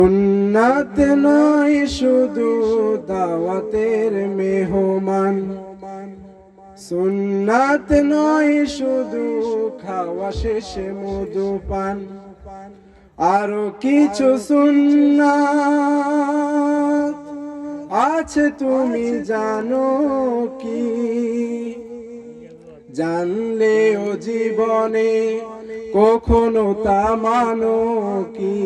সুন্নাত নয় শুধু দাওয়াতের মেহমান, সুন্নাত নয় শুধু খাওয়া শেষে মধু পান, আরো কিছু সুন্নাত আছে তুমি জানো কি? জানলেও জীবনে কখনো তা মানো কি?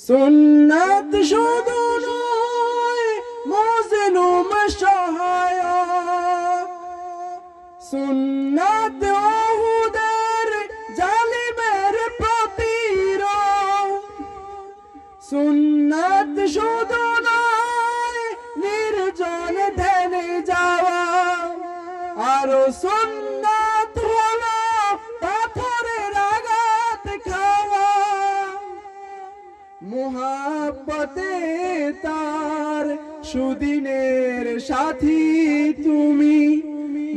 সুন্নাত শুধু নয় মজলুম সহায়ক, সুন্নাত ওহুদের জালিমের প্রতিরোধ, সুন্নাত শুধু নয় নির্জন ধ্যানে যাওয়া, আরো সুন্নাত হলো পাথরের আঘাত খাওয়া। মুহাব্বতে তার সুদিনের সাথী তুমি,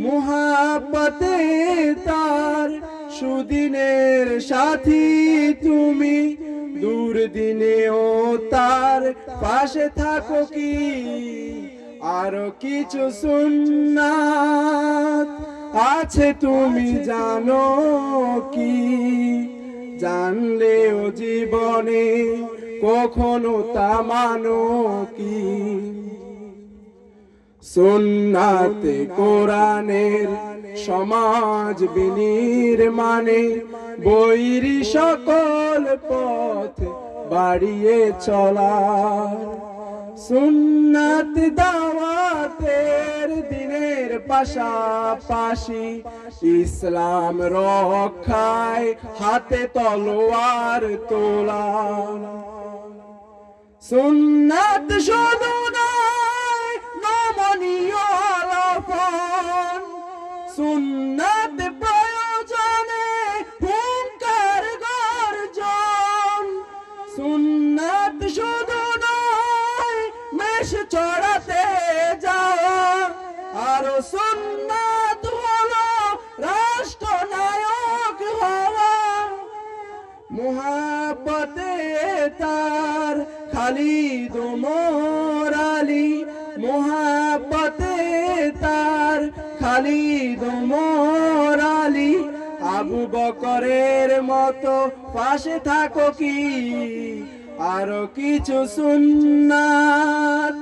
মুহাব্বতে তার সুদিনের সাথী তুমি, দুর্দিনেও তার পাশে থাকো কি? আরো কিছু সুন্নাত আছে তুমি জানো কি? জানলেও জীবনে কখনো তা মানো কি? সুন্নাতে কোরআনের সমাজ বিনির্মাণে বৈরী সকল পথ বাড়িয়ে চলা, সুন্নাত দাওয়াতের দিনের পাশাপাশি ইসলাম রক্ষায় হাতে তলোয়ার তোলা। সুন্নাত শুধু নয় নমনীয় আলাপন, সুন্নাত প্রয়োজনে হুঙ্কার গর্জন, সুন্নাত শুধু নয় মেষ চড়াতে যাওয়া, আরো সুন্নাত হলো রাষ্ট্রনায়ক হওয়া। মুহাব্বতে তার খালিদ ওমর আলী, মুহাব্বতে তার খালিদ ওমর আলী, আবু বকরের মতো পাশে থাকো কি? আরো কিছু সুন্নাত